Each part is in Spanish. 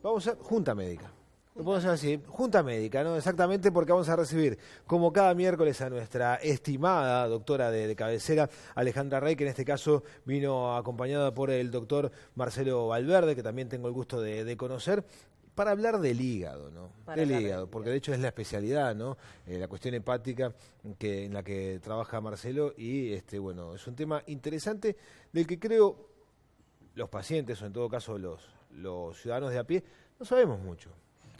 Vamos a junta médica. Lo podemos hacer así, junta médica, ¿no? Exactamente, porque vamos a recibir, como cada miércoles, a nuestra estimada doctora de cabecera, Alejandra Rey, que en este caso vino acompañada por el doctor Marcelo Valverde, que también tengo el gusto de conocer, para hablar del hígado, ¿no? Del hígado, porque de hecho es la especialidad, ¿no? La cuestión hepática en la que trabaja Marcelo y, bueno, es un tema interesante del que creo los pacientes, o en todo caso los ciudadanos de a pie, no sabemos mucho.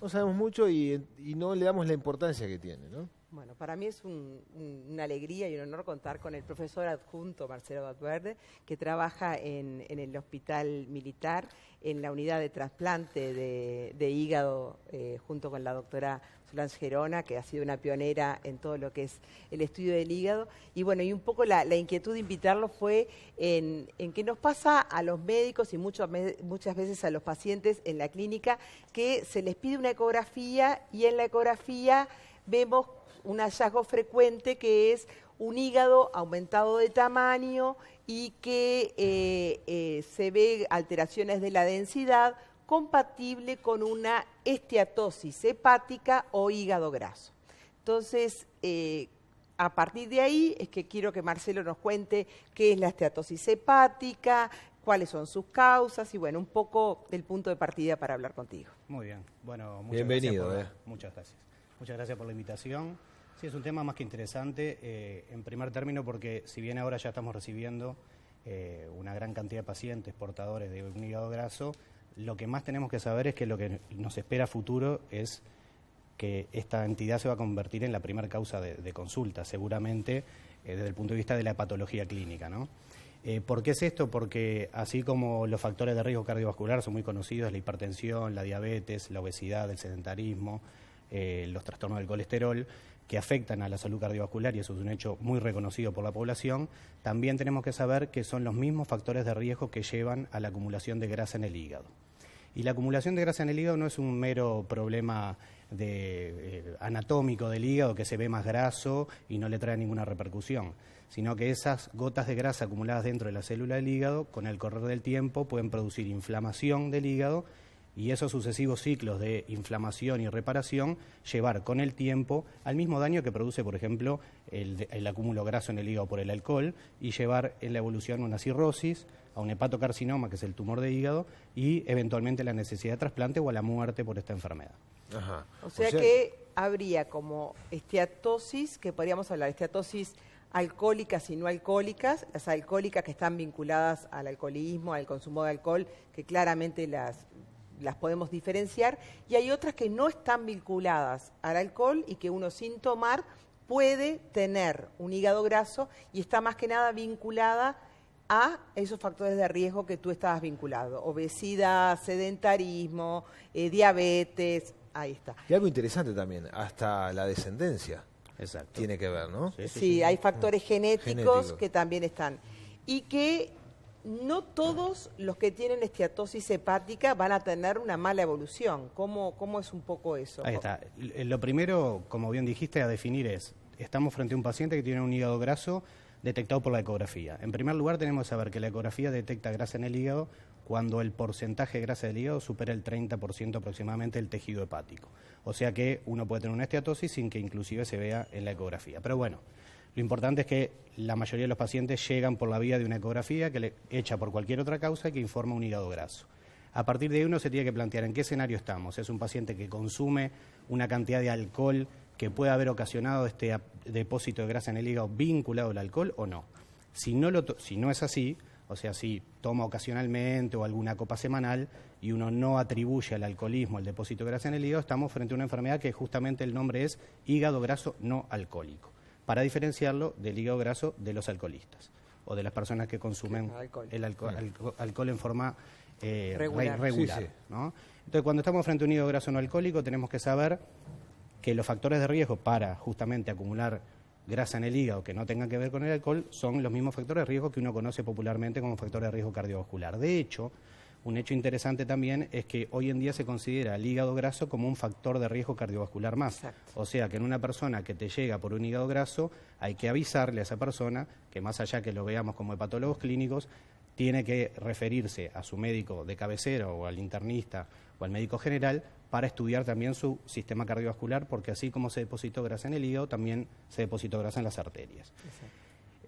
No sabemos mucho y no le damos la importancia que tiene, ¿no? Bueno, para mí es una alegría y un honor contar con el profesor adjunto Marcelo Valverde, que trabaja en el Hospital Militar, en la unidad de trasplante de hígado, junto con la doctora Solange Gerona, que ha sido una pionera en todo lo que es el estudio del hígado. Y bueno, y un poco la inquietud de invitarlo fue en que nos pasa a los médicos y muchas veces a los pacientes en la clínica, que se les pide una ecografía y en la ecografía vemos un hallazgo frecuente que es un hígado aumentado de tamaño y que se ve alteraciones de la densidad compatible con una esteatosis hepática o hígado graso. Entonces, a partir de ahí es que quiero que Marcelo nos cuente qué es la esteatosis hepática, cuáles son sus causas y, bueno, un poco del punto de partida para hablar contigo. Muy bien. Bueno, bienvenido. Muchas gracias. Muchas gracias por la invitación. Sí, es un tema más que interesante, en primer término, porque si bien ahora ya estamos recibiendo una gran cantidad de pacientes portadores de un hígado graso, lo que más tenemos que saber es que lo que nos espera a futuro es que esta entidad se va a convertir en la primera causa de consulta, seguramente desde el punto de vista de la patología clínica, ¿no? ¿Por qué es esto? Porque así como los factores de riesgo cardiovascular son muy conocidos, la hipertensión, la diabetes, la obesidad, el sedentarismo, los trastornos del colesterol, que afectan a la salud cardiovascular, y eso es un hecho muy reconocido por la población, también tenemos que saber que son los mismos factores de riesgo que llevan a la acumulación de grasa en el hígado. Y la acumulación de grasa en el hígado no es un mero problema anatómico del hígado, que se ve más graso y no le trae ninguna repercusión, sino que esas gotas de grasa acumuladas dentro de la célula del hígado, con el correr del tiempo, pueden producir inflamación del hígado, y esos sucesivos ciclos de inflamación y reparación llevar con el tiempo al mismo daño que produce, por ejemplo, el acúmulo graso en el hígado por el alcohol, y llevar en la evolución a una cirrosis, a un hepatocarcinoma, que es el tumor de hígado, y eventualmente la necesidad de trasplante o a la muerte por esta enfermedad. Ajá. O sea que habría como esteatosis, que podríamos hablar, esteatosis alcohólicas y no alcohólicas, las alcohólicas que están vinculadas al alcoholismo, al consumo de alcohol, que claramente las podemos diferenciar, y hay otras que no están vinculadas al alcohol y que uno sin tomar puede tener un hígado graso y está más que nada vinculada a esos factores de riesgo que tú estabas vinculado: obesidad, sedentarismo, diabetes, ahí está. Y algo interesante también, hasta la descendencia. Exacto. Tiene que ver, ¿no? Sí, hay factores genéticos que también están. Y que no todos los que tienen esteatosis hepática van a tener una mala evolución. ¿Cómo es un poco eso? Ahí está. Lo primero, como bien dijiste, a definir es, estamos frente a un paciente que tiene un hígado graso detectado por la ecografía. En primer lugar, tenemos que saber que la ecografía detecta grasa en el hígado cuando el porcentaje de grasa del hígado supera el 30% aproximadamente del tejido hepático. O sea que uno puede tener una esteatosis sin que inclusive se vea en la ecografía. Pero bueno, lo importante es que la mayoría de los pacientes llegan por la vía de una ecografía hecha por cualquier otra causa que informa un hígado graso. A partir de ahí uno se tiene que plantear en qué escenario estamos. ¿Es un paciente que consume una cantidad de alcohol que puede haber ocasionado este depósito de grasa en el hígado vinculado al alcohol o no? Si no es así, o sea, si toma ocasionalmente o alguna copa semanal y uno no atribuye al alcoholismo el depósito de grasa en el hígado, estamos frente a una enfermedad que justamente el nombre es hígado graso no alcohólico, para diferenciarlo del hígado graso de los alcoholistas o de las personas que consumen el alcohol en forma regular. Sí, sí. ¿No? Entonces, cuando estamos frente a un hígado graso no alcohólico, tenemos que saber que los factores de riesgo para justamente acumular grasa en el hígado que no tengan que ver con el alcohol son los mismos factores de riesgo que uno conoce popularmente como factores de riesgo cardiovascular. De hecho, un hecho interesante también es que hoy en día se considera el hígado graso como un factor de riesgo cardiovascular más. Exacto. O sea que en una persona que te llega por un hígado graso hay que avisarle a esa persona que, más allá que lo veamos como hepatólogos clínicos, tiene que referirse a su médico de cabecera o al internista o al médico general para estudiar también su sistema cardiovascular, porque así como se depositó grasa en el hígado, también se depositó grasa en las arterias.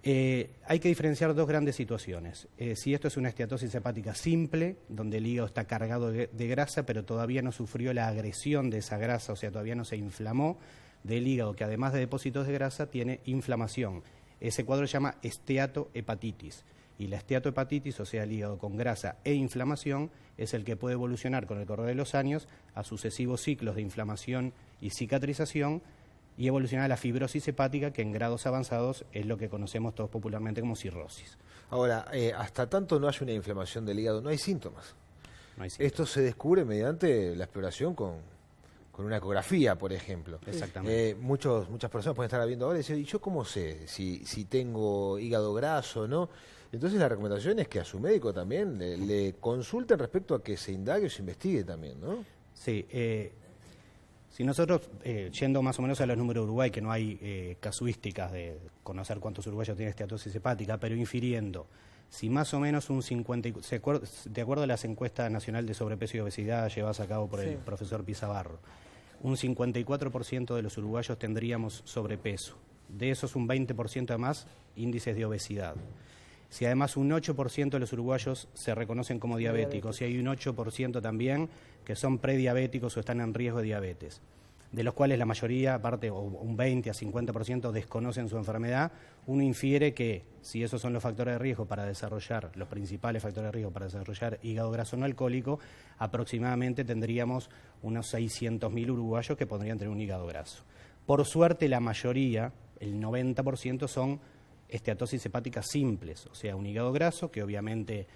Hay que diferenciar dos grandes situaciones. Si esto es una esteatosis hepática simple, donde el hígado está cargado de grasa, pero todavía no sufrió la agresión de esa grasa, o sea, todavía no se inflamó del hígado, que además de depósitos de grasa, tiene inflamación. Ese cuadro se llama esteatohepatitis. Y la esteatohepatitis, o sea, el hígado con grasa e inflamación, es el que puede evolucionar con el correr de los años a sucesivos ciclos de inflamación y cicatrización, y evolucionar a la fibrosis hepática, que en grados avanzados es lo que conocemos todos popularmente como cirrosis. Ahora, hasta tanto no hay una inflamación del hígado, no hay síntomas. No hay síntomas. Esto se descubre mediante la exploración con una ecografía, por ejemplo. Exactamente. Muchas personas pueden estar viendo ahora y decir, ¿y yo cómo sé si tengo hígado graso o no? Entonces la recomendación es que a su médico también le consulten respecto a que se indague o se investigue también, ¿no? Sí, si nosotros, yendo más o menos a los números de Uruguay, que no hay casuísticas de conocer cuántos uruguayos tienen esteatosis hepática, pero infiriendo, si más o menos un 50, de acuerdo a las encuestas nacional de sobrepeso y obesidad llevadas a cabo por el profesor Pizabarro, un 54% de los uruguayos tendríamos sobrepeso. De esos un 20% más índices de obesidad. Si además un 8% de los uruguayos se reconocen como diabéticos, y hay un 8% también que son prediabéticos o están en riesgo de diabetes, de los cuales la mayoría, aparte, o un 20 a 50% desconocen su enfermedad, uno infiere que si esos son los factores de riesgo para desarrollar, los principales factores de riesgo para desarrollar hígado graso no alcohólico, aproximadamente tendríamos unos 600.000 uruguayos que podrían tener un hígado graso. Por suerte, la mayoría, el 90%, son esteatosis hepáticas simples, o sea, un hígado graso que obviamente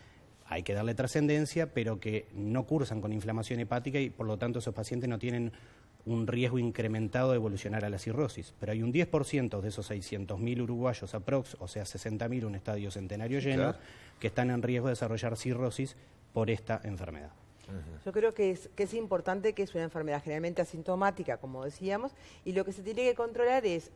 hay que darle trascendencia, pero que no cursan con inflamación hepática y por lo tanto esos pacientes no tienen un riesgo incrementado de evolucionar a la cirrosis. Pero hay un 10% de esos 600.000 uruguayos aprox, o sea, 60.000, un estadio centenario lleno, claro, que están en riesgo de desarrollar cirrosis por esta enfermedad. Yo creo que es importante, que es una enfermedad generalmente asintomática, como decíamos, y lo que se tiene que controlar es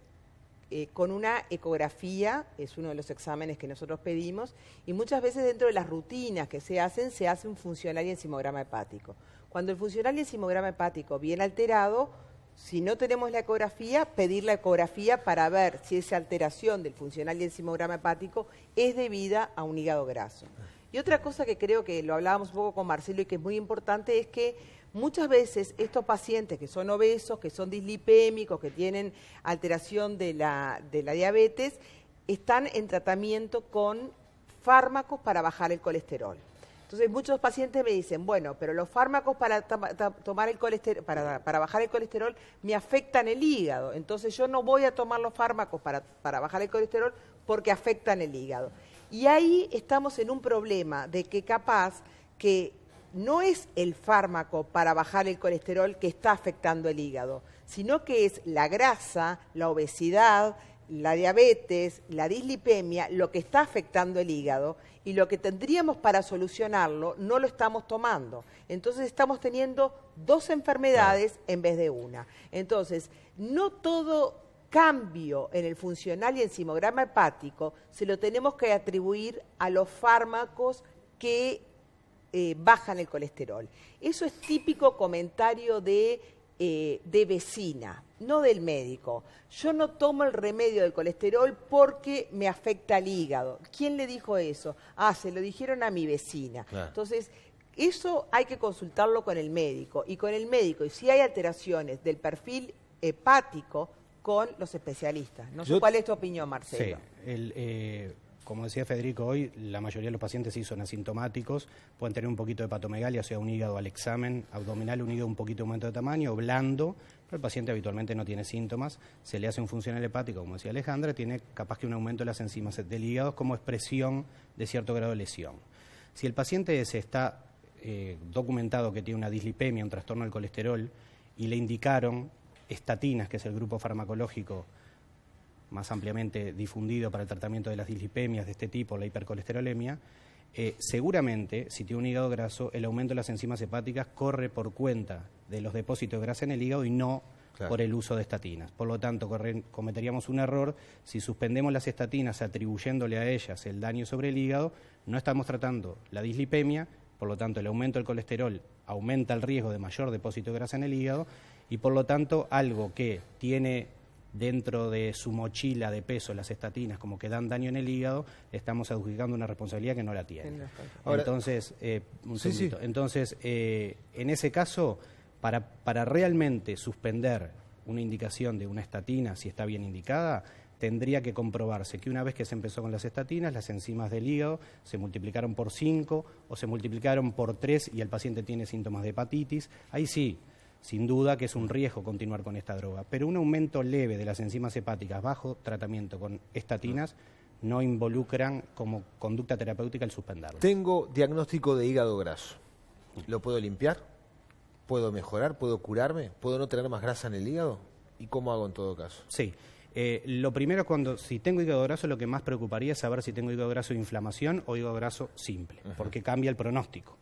con una ecografía, es uno de los exámenes que nosotros pedimos, y muchas veces dentro de las rutinas que se hace un funcional y enzimograma hepático. Cuando el funcional y enzimograma hepático viene alterado, si no tenemos la ecografía, pedir la ecografía para ver si esa alteración del funcional y enzimograma hepático es debida a un hígado graso. Y otra cosa que creo que lo hablábamos un poco con Marcelo y que es muy importante es que muchas veces estos pacientes que son obesos, que son dislipémicos, que tienen alteración de la diabetes, están en tratamiento con fármacos para bajar el colesterol. Entonces muchos pacientes me dicen, bueno, pero los fármacos para tomar el colesterol, para bajar el colesterol me afectan el hígado, entonces yo no voy a tomar los fármacos para bajar el colesterol porque afectan el hígado. Y ahí estamos en un problema de que capaz que no es el fármaco para bajar el colesterol que está afectando el hígado, sino que es la grasa, la obesidad, la diabetes, la dislipemia, lo que está afectando el hígado, y lo que tendríamos para solucionarlo no lo estamos tomando. Entonces estamos teniendo dos enfermedades en vez de una. Entonces, no todo cambio en el funcional y enzimograma hepático se lo tenemos que atribuir a los fármacos que bajan el colesterol. Eso es típico comentario de vecina, no del médico. Yo no tomo el remedio del colesterol porque me afecta al hígado. ¿Quién le dijo eso? Ah, se lo dijeron a mi vecina. Claro. Entonces, eso hay que consultarlo con el médico. Y con el médico, y si hay alteraciones del perfil hepático, con los especialistas. No sé cuál es tu opinión, Marcelo. Sí, como decía Federico hoy, la mayoría de los pacientes sí son asintomáticos, pueden tener un poquito de hepatomegalia, o sea, un hígado al examen abdominal, un hígado un poquito de aumento de tamaño, blando, pero el paciente habitualmente no tiene síntomas, se le hace un funcional hepático, como decía Alejandra, tiene capaz que un aumento de las enzimas del hígado como expresión de cierto grado de lesión. Si el paciente se está documentado que tiene una dislipemia, un trastorno del colesterol, y le indicaron estatinas, que es el grupo farmacológico más ampliamente difundido para el tratamiento de las dislipemias de este tipo, la hipercolesterolemia, seguramente, si tiene un hígado graso, el aumento de las enzimas hepáticas corre por cuenta de los depósitos de grasa en el hígado y no por el uso de estatinas. Por lo tanto, cometeríamos un error si suspendemos las estatinas atribuyéndole a ellas el daño sobre el hígado. No estamos tratando la dislipemia, por lo tanto el aumento del colesterol aumenta el riesgo de mayor depósito de grasa en el hígado y por lo tanto algo que tiene dentro de su mochila de peso las estatinas como que dan daño en el hígado, estamos adjudicando una responsabilidad que no la tiene. Ahora, entonces, en ese caso, para realmente suspender una indicación de una estatina, si está bien indicada, tendría que comprobarse que una vez que se empezó con las estatinas, las enzimas del hígado se multiplicaron por 5 o se multiplicaron por 3 y el paciente tiene síntomas de hepatitis. Ahí sí, sin duda que es un riesgo continuar con esta droga, pero un aumento leve de las enzimas hepáticas bajo tratamiento con estatinas no involucran como conducta terapéutica el suspenderlo. Tengo diagnóstico de hígado graso. ¿Lo puedo limpiar? ¿Puedo mejorar? ¿Puedo curarme? ¿Puedo no tener más grasa en el hígado? ¿Y cómo hago en todo caso? Sí. Lo primero, si tengo hígado graso, lo que más preocuparía es saber si tengo hígado graso de inflamación o hígado graso simple, porque cambia el pronóstico.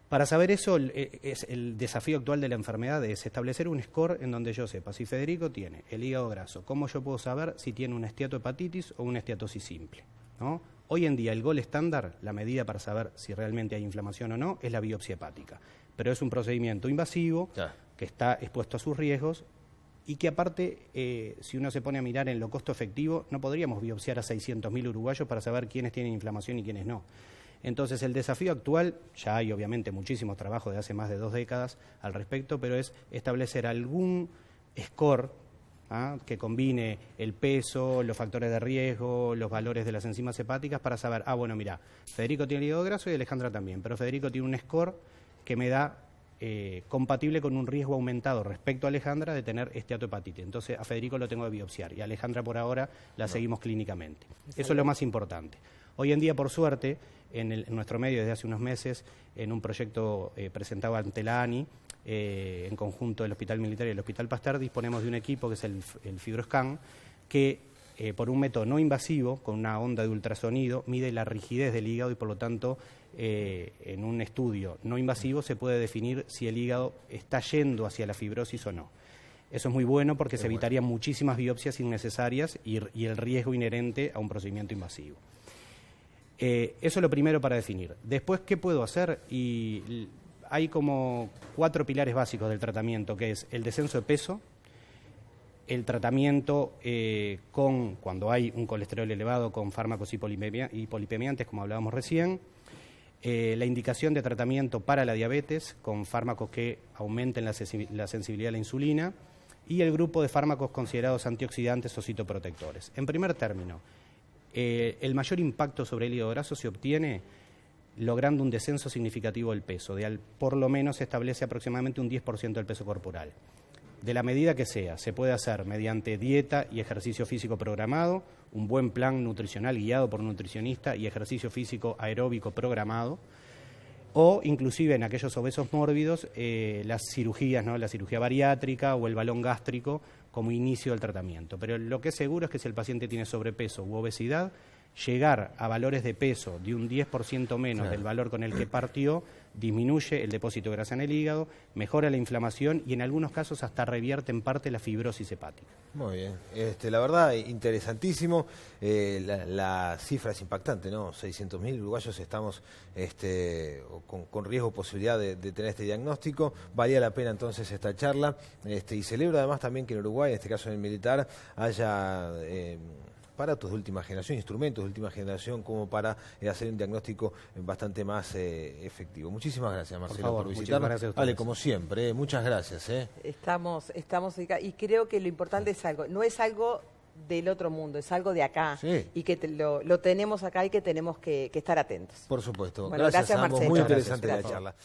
Para saber eso, es el desafío actual de la enfermedad es establecer un score en donde yo sepa si Federico tiene el hígado graso, cómo yo puedo saber si tiene una esteatohepatitis o una esteatosis simple, ¿no? Hoy en día el gol estándar, la medida para saber si realmente hay inflamación o no, es la biopsia hepática, pero es un procedimiento invasivo que está expuesto a sus riesgos y que aparte, si uno se pone a mirar en lo costo efectivo, no podríamos biopsiar a 600.000 uruguayos para saber quiénes tienen inflamación y quiénes no. Entonces el desafío actual, ya hay obviamente muchísimo trabajo de hace más de 2 décadas al respecto, pero es establecer algún score que combine el peso, los factores de riesgo, los valores de las enzimas hepáticas para saber, bueno, mira, Federico tiene el hígado graso y Alejandra también, pero Federico tiene un score que me da compatible con un riesgo aumentado respecto a Alejandra de tener esteatohepatitis. Entonces a Federico lo tengo que biopsiar y a Alejandra por ahora la seguimos clínicamente. Eso es lo más importante. Hoy en día, por suerte, en nuestro medio desde hace unos meses, en un proyecto presentado ante la ANI, en conjunto del Hospital Militar y el Hospital Pasteur, disponemos de un equipo que es el FibroScan, que por un método no invasivo, con una onda de ultrasonido, mide la rigidez del hígado y por lo tanto en un estudio no invasivo se puede definir si el hígado está yendo hacia la fibrosis o no. Eso es muy bueno porque se evitarían muchísimas biopsias innecesarias y el riesgo inherente a un procedimiento invasivo. Eso es lo primero para definir. Después, ¿qué puedo hacer? Y hay como 4 pilares básicos del tratamiento, que es el descenso de peso, el tratamiento cuando hay un colesterol elevado con fármacos hipolipemiantes, como hablábamos recién, la indicación de tratamiento para la diabetes con fármacos que aumenten la sensibilidad a la insulina y el grupo de fármacos considerados antioxidantes o citoprotectores. En primer término, el mayor impacto sobre el hígado graso se obtiene logrando un descenso significativo del peso, por lo menos se establece aproximadamente un 10% del peso corporal. De la medida que sea, se puede hacer mediante dieta y ejercicio físico programado, un buen plan nutricional guiado por un nutricionista y ejercicio físico aeróbico programado, o inclusive en aquellos obesos mórbidos, las cirugías, ¿no? La cirugía bariátrica o el balón gástrico como inicio del tratamiento. Pero lo que es seguro es que si el paciente tiene sobrepeso u obesidad, llegar a valores de peso de un 10% menos del valor con el que partió, disminuye el depósito de grasa en el hígado, mejora la inflamación y en algunos casos hasta revierte en parte la fibrosis hepática. Muy bien, la verdad interesantísimo, la cifra es impactante, ¿no? 600.000 uruguayos estamos con riesgo, posibilidad de tener este diagnóstico, valía la pena entonces esta charla, y celebro además también que en Uruguay, en este caso en el militar, haya aparatos de última generación, instrumentos de última generación como para hacer un diagnóstico bastante más efectivo. Muchísimas gracias, Marcelo, por visitarnos. Gracias a ustedes. Vale, como siempre, muchas gracias. Estamos y creo que lo importante es algo, no es algo del otro mundo, es algo de acá, y que lo tenemos acá y que tenemos que estar atentos. Por supuesto. Bueno, gracias a ambos, Marcelo. muy interesante la charla.